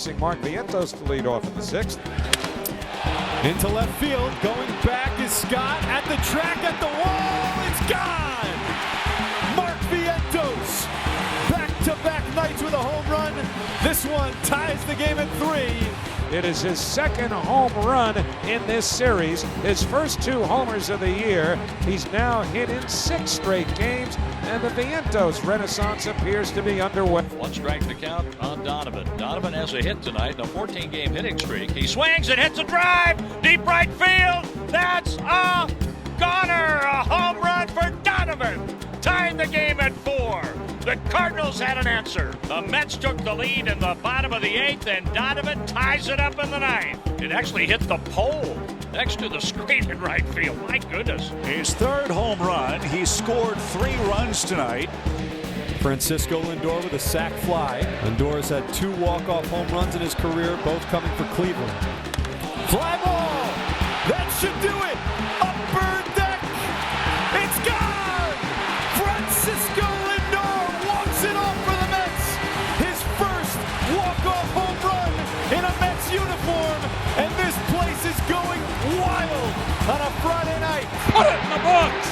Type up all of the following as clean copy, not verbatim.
facing Mark Vientos to lead off in the 6th. Into left field, going back is Scott at the track, at the wall, it's gone! Mark Vientos, back-to-back nights with a home run. This one ties the game at 3. It is his second home run in this series, his first 2 homers of the year. He's now hit in 6 straight games, and the Vientos renaissance appears to be underway. 1 strike to count on Donovan. Donovan has a hit tonight in a 14-game hitting streak. He swings and hits a drive, deep right field. That's a goner, a home run for Donovan. Tying the game at 4. The Cardinals had an answer. The Mets took the lead in the bottom of the 8th, and Donovan ties it up in the 9th. It actually hit the pole next to the screen in right field. My goodness. His 3rd home run. He scored 3 runs tonight. Francisco Lindor with a sac fly. Lindor's had 2 walk-off home runs in his career, both coming for Cleveland. Fly ball! That should do it! Upper deck! It's gone! Francisco Lindor walks it off for the Mets! His first walk-off home run in a Mets uniform, and this place is going wild on a Friday night. Put it in the books!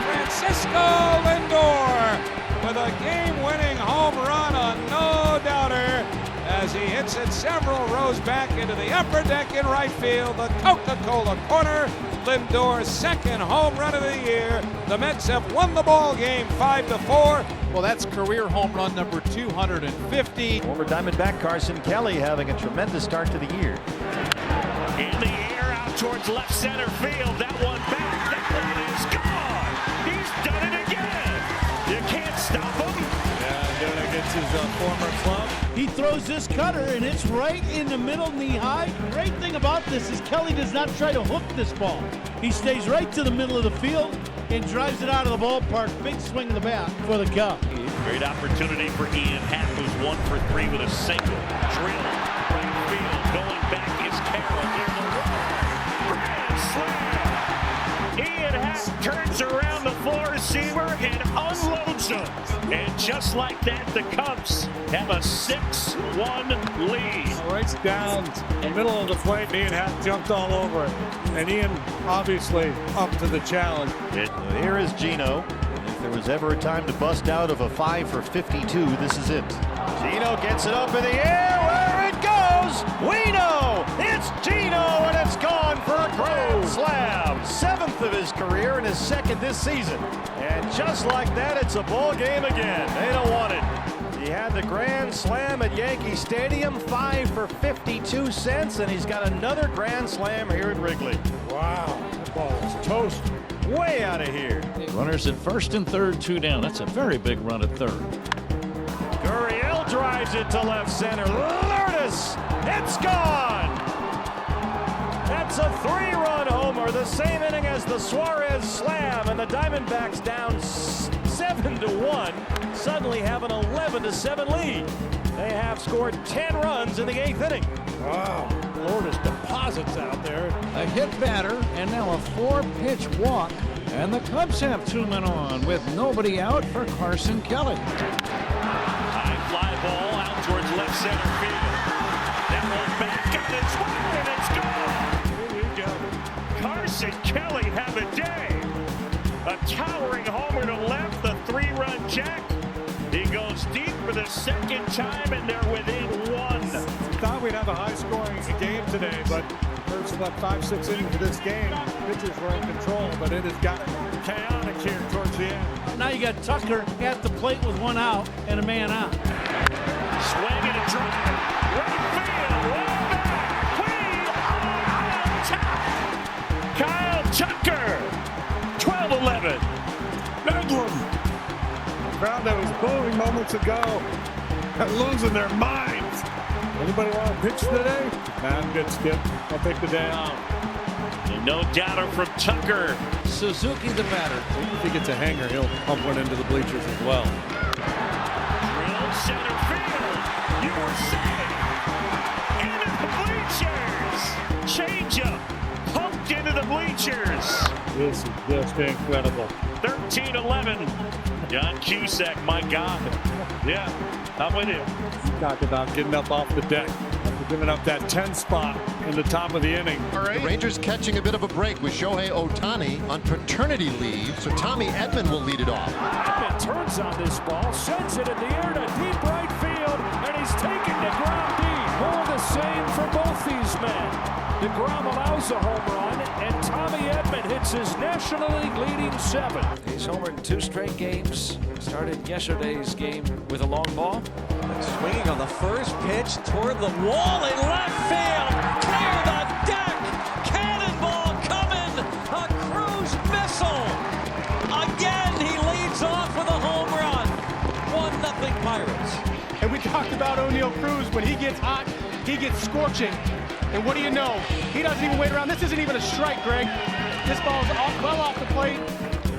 Francisco Lindor with a game-winning home run, a no-doubter, as he hits it several rows back into the upper deck in right field, the Coca-Cola corner. Lindor's 2nd home run of the year. The Mets have won the ball game 5-4. Well, that's career home run number 250. Former Diamondback Carson Kelly having a tremendous start to the year. In the air out towards left center field. That one back. That one is gone. He's done it again. You can't stop him. Yeah, doing it against his former club. He throws this cutter, and it's right in the middle, knee high. Great thing about this is Kelly does not try to hook this ball. He stays right to the middle of the field and drives it out of the ballpark. Big swing of the bat for the Cub. Great opportunity for Ian Happ, who's 1 for 3 with a single. Drill, right field, going back is Carroll near the wall. Grand slam! Ian Happ turns around the floor seamer and unloads him. And just like that, the Cubs have a 6-1 lead. Right down the middle of the plate, Ian Happ jumped all over it. And Ian obviously up to the challenge. Here is Gino. If there was ever a time to bust out of a 5 for 52, this is it. Gino gets it up in the air. Where it goes, we know it's Gino, and it's gone for a grand slam. 7th of his career and his 2nd this season. And just like that, it's a ball game again. They don't want it. He had the grand slam at Yankee Stadium, 5 for 52 cents, and he's got another grand slam here at Wrigley. Wow, that ball is toast. Way out of here. Runners at 1st and 3rd, 2 down. That's a very big run at 3rd. Gurriel drives it to left center. Lourdes, it's gone. That's a 3-run homer, the same inning as the Suarez slam, and the Diamondbacks down 7-1, suddenly have an 11-7 lead. They have scored 10 runs in the 8th inning. Wow, Lourdes deposits out there. A hit batter, and now a 4-pitch walk. And the Cubs have 2 men on with nobody out for Carson Kelly. High fly ball out towards left center field. That one back on its way, and it's gone. Here we go. Carson Kelly have a day. A towering homer to left, the 3-run jack. He goes deep for the 2nd time, and they're within 1. Thought we'd have a high-scoring game today, but first about 5-6 innings of this game, pitchers were in control, but it has gotten chaotic here towards the end. Now you got Tucker at the plate with 1 out and a man out. Swing and a drive. Right field, way back. We are on top. Kyle Tucker, 12-11. Bedlam. The crowd that was booing moments ago are losing their minds. Anybody want to pitch today? Nah, I'm good, Skip. I'll take the day off. No doubter from Tucker. Suzuki the batter. If he gets a hanger, he'll pump one into the bleachers as well. Drill center field. You were safe. Into the bleachers. Changeup. Pumped into the bleachers. This is just incredible. 13-11. John Cusack, my God. Yeah, I'm with you. Talk about getting up off the deck after giving up that 10 spot in the top of the inning. The Rangers catching a bit of a break with Shohei Ohtani on paternity leave, so Tommy Edman will lead it off. Edman turns on this ball, sends it in the air to deep right field, and he's taking the ground deep. More the same for both these men. DeGrom allows a home run, and Tommy Edman hits his National League leading 7. He's homered in 2 straight games. Started yesterday's game with a long ball. Swinging on the first pitch toward the wall in left field. Clear the deck. Cannonball coming. A Cruz missile. Again, he leads off with a home run. 1-0 Pirates. And we talked about O'Neal Cruz. When he gets hot, he gets scorching. And what do you know? He doesn't even wait around. This isn't even a strike, Greg. This ball's well off the plate.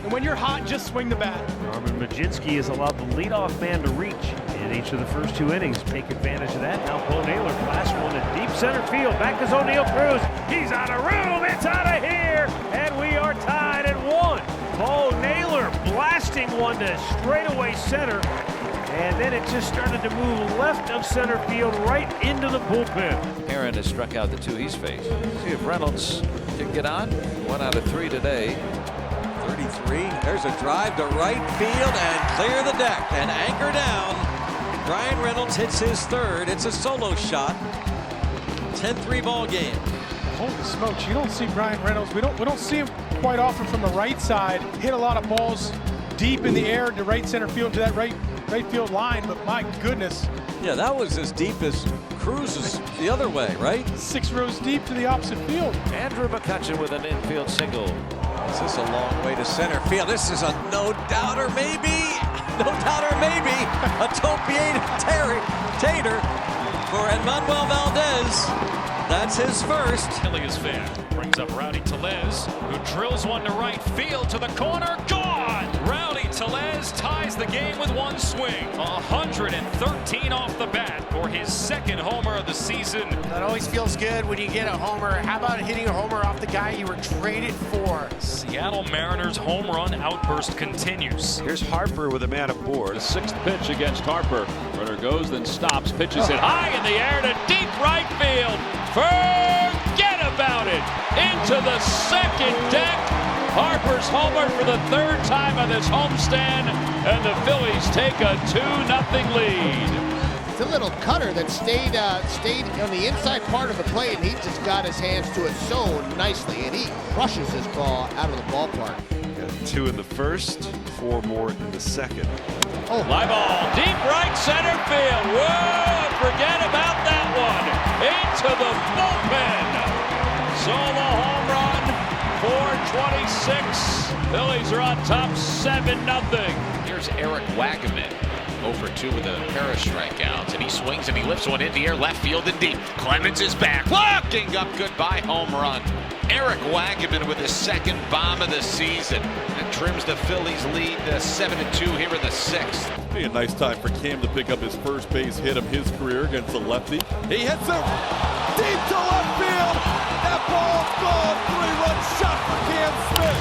And when you're hot, just swing the bat. Norman Majinski has allowed the leadoff man to reach in each of the first 2 innings. Take advantage of that. Now Bo Naylor blasts one to deep center field. Back is O'Neal Cruz. He's out of room. It's out of here. And we are tied at 1. Bo Naylor blasting one to straightaway center. And then it just started to move left of center field right into the bullpen. Aaron has struck out the 2 he's faced. See if Reynolds can get on. 1 out of 3 today. 33. There's a drive to right field and clear the deck and anchor down. Brian Reynolds hits his 3rd. It's a solo shot. 10-3 ball game. Holy smokes, you don't see Brian Reynolds. We don't see him quite often from the right side. Hit a lot of balls deep in the air to right center field, to that right field line, but my goodness. Yeah, that was as deep as Cruz's the other way, right? 6 rows deep to the opposite field. Andrew McCutcheon with an infield single. Is this a long way to center field? This is a no-doubter maybe. No-doubter maybe. A Tater for Emmanuel Valdez. That's his first. Phillies fan brings up Rowdy Tellez, who drills one to right field to the corner. Gone! Rowdy Tellez ties the game with 1 swing. 113 off the bat for his 2nd homer of the season. That always feels good when you get a homer. How about hitting a homer off the guy you were traded for? Seattle Mariners home run outburst continues. Here's Harper with a man aboard. The 6th pitch against Harper. Runner goes, then stops, pitches it high in the air to deep right field. Forget about it. Into the 2nd deck. Harper's homer for the 3rd time on this homestand, and the Phillies take a 2-0 lead. It's a little cutter that stayed on the inside part of the plate, and he just got his hands to it so nicely, and he crushes this ball out of the ballpark. Got 2 in the 1st, 4 more in the 2nd. Oh, fly ball, deep right center field. Whoa, forget about that one. Into the bullpen. Solo home run, 426. Phillies are on top 7-0. Here's Eric Wagaman. 0-for-2 with a pair of strikeouts, and he swings and he lifts one in the air, left field and deep. Clemens is back, looking up, goodbye home run. Eric Wagaman with his 2nd bomb of the season, and trims the Phillies lead to 7-2 here in the 6th. Be a nice time for Cam to pick up his first base hit of his career against the lefty. He hits it deep to left field. That ball's gone. 3-run shot for Cam Smith.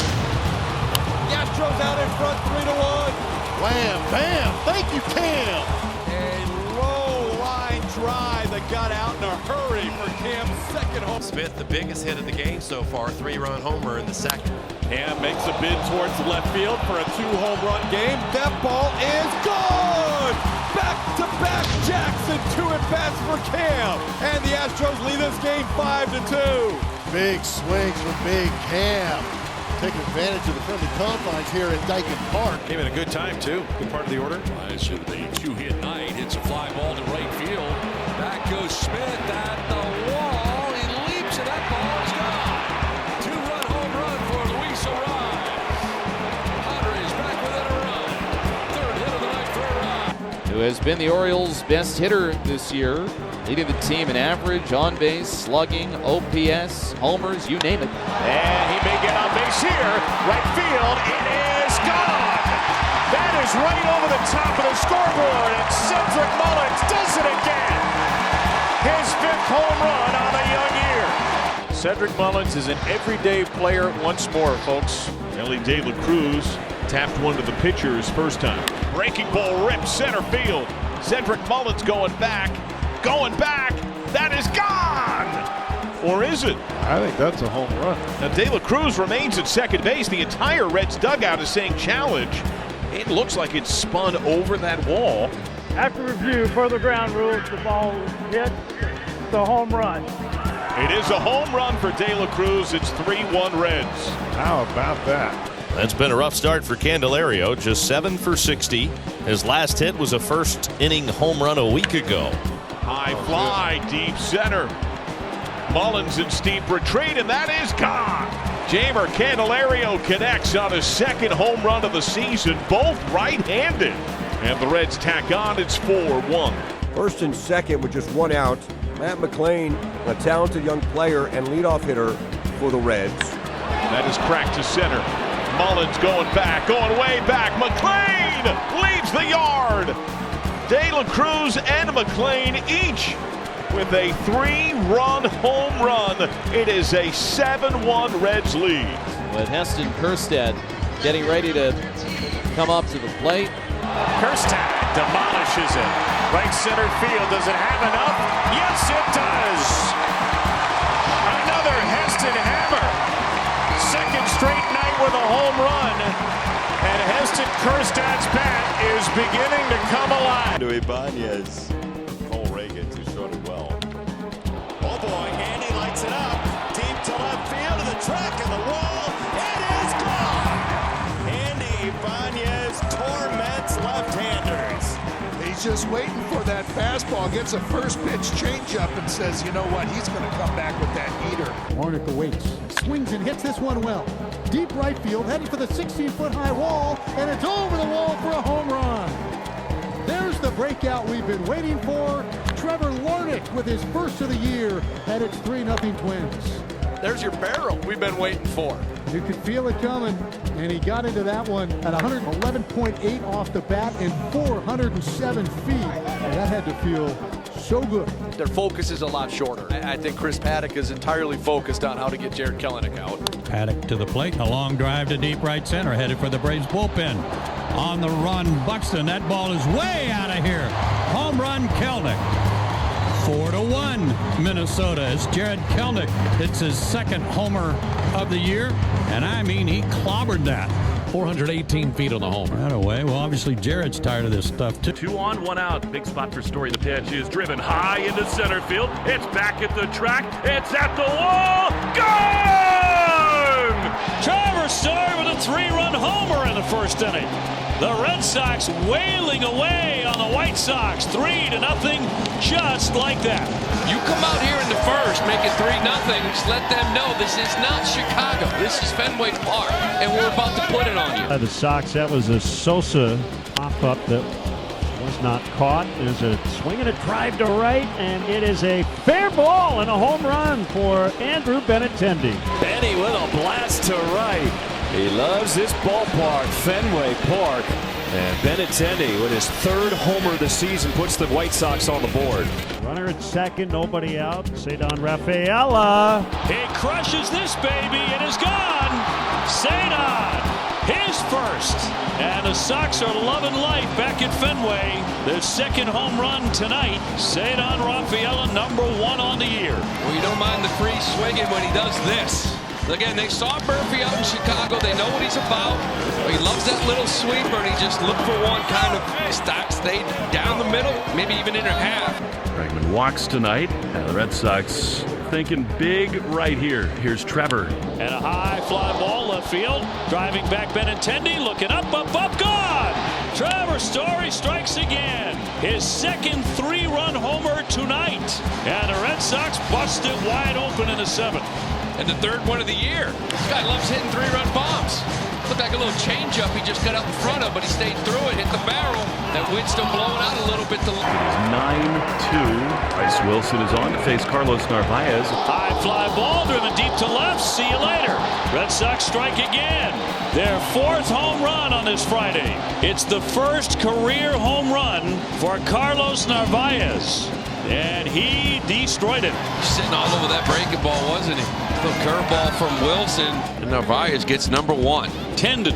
The Astros out in front, 3-1. Wham, bam, thank you, Cam. A low line drive that got out in a hurry for Cam's 2nd home. Smith, the biggest hit of the game so far, 3-run homer in the 2nd. Cam makes a bid towards left field for a 2-home-run game. That ball is gone! Back-to-back Jackson, 2 at-bats for Cam. And the Astros lead this game 5-2. Big swings from Big Cam. Taking advantage of the friendly confines here at Dyken Park. Came in a good time, too. Good part of the order. Nice of the 2-hit night. Hits a fly ball to right field. Back goes Smith at the wall. He leaps and that ball is gone. 2-run home run for Luis Arraez. Padres back within a run. 3rd hit of the night for Arraez. Who has been the Orioles' best hitter this year, leading the team in average, on base, slugging, OPS, homers, you name it. And he may get on base here. Right field, it is gone. That is right over the top of the scoreboard, and Cedric Mullins does it again. His 5th home run on the young year. Cedric Mullins is an everyday player once more, folks. Ellie De La Cruz tapped one to the pitcher his first time. Breaking ball ripped center field. Cedric Mullins going back, That is gone! Or is it? I think that's a home run. Now, De La Cruz remains at second base. The entire Reds dugout is saying challenge. It looks like it's spun over that wall. After review, per the ground rules, the ball hits the home run. It is a home run for De La Cruz. It's 3-1 Reds. How about that? That's been a rough start for Candelario, just 7 for 60. His last hit was a first inning home run a week ago. High fly, deep center. Mullins in steep retreat, and that is gone. Jamer Candelario connects on his second home run of the season, both right-handed. And the Reds tack on, it's 4-1. First and second with just one out. Matt McLean, a talented young player and leadoff hitter for the Reds. That is cracked to center. Mullins going back, going way back. McLean leaves the yard. De La Cruz and McLean each with a 3-run home run. It is a 7-1 Reds lead. With Heston Kjerstad getting ready to come up to the plate. Kjerstad demolishes it. Right center field. Does it have enough? Yes, it does. Another Heston hammer. Second straight night with a home run. And Heston Kjerstad's bat is beginning to come alive. To Ibanez. Cole Reagan, who showed it well. Oh boy, Andy lights it up. Deep to left field to the track and the wall. It is gone. Andy Ibanez torments left-handers. He's just waiting for that fastball, gets a first pitch changeup and says, you know what, he's going to come back with that heater. Warnick awaits, swings and hits this one well. Deep right field, heading for the 16-foot high wall, and it's over the wall for a home run. There's the breakout we've been waiting for. Trevor Warnick with his first of the year, and it's 3-0 Twins. There's your barrel we've been waiting for. You could feel it coming, and he got into that one at 111.8 off the bat and 407 feet. And that had to feel so good. Their focus is a lot shorter. I think Chris Paddock is entirely focused on how to get Jared Kelenic out. Paddock to the plate, a long drive to deep right center, headed for the Braves bullpen. On the run, Buxton, that ball is way out of here. Home run, Kelenic. 4-1 Minnesota as Jared Kelenic hits his second homer of the year, and I mean he clobbered that. 418 feet on the homer. That away. Well, obviously Jared's tired of this stuff too. 2 on, 1 out. Big spot for Story. The pitch is driven high into center field. It's back at the track. It's at the wall. Gone! Trevor Story with a 3-run homer in the first inning. The Red Sox wailing away on the White Sox, 3-0, just like that. You come out here in the first, make it 3-0, just let them know this is not Chicago. This is Fenway Park, and we're about to put it on you. The Sox, that was a Sosa pop-up that was not caught. There's a swing and a drive to right, and it is a fair ball and a home run for Andrew Benintendi. Benny with a blast to right. He loves this ballpark, Fenway Park. And Benintendi, with his third homer of the season, puts the White Sox on the board. Runner at second, nobody out. Cedar Rafaela. He crushes this baby and is gone. Cedar, his first. And the Sox are loving life back at Fenway. Their second home run tonight. Cedar Rafaela, #1 on the year. Well, you don't mind the free swinging when he does this. Again, they saw Murphy out in Chicago. They know what he's about. He loves that little sweeper, and he just looked for one, kind of stayed down the middle, maybe even in half. Bregman walks tonight, and the Red Sox thinking big right here. Here's Trevor. And a high fly ball left field. Driving back Benintendi, looking up, gone! Trevor Story strikes again. His second 3-run homer tonight. And the Red Sox bust it wide open in the 7th. And the third one of the year. This guy loves hitting 3-run bombs. Looked like a little changeup he just got out in front of, but he stayed through it, hit the barrel. That wind's still blowing out a little bit. It is 9-2. Bryce Wilson is on to face Carlos Narvaez. High fly ball driven deep to left. See you later. Red Sox strike again. Their 4th home run on this Friday. It's the first career home run for Carlos Narvaez. And he destroyed it. Sitting all over that breaking ball, wasn't he? The curveball from Wilson. And Narvaez gets #1. 10-2.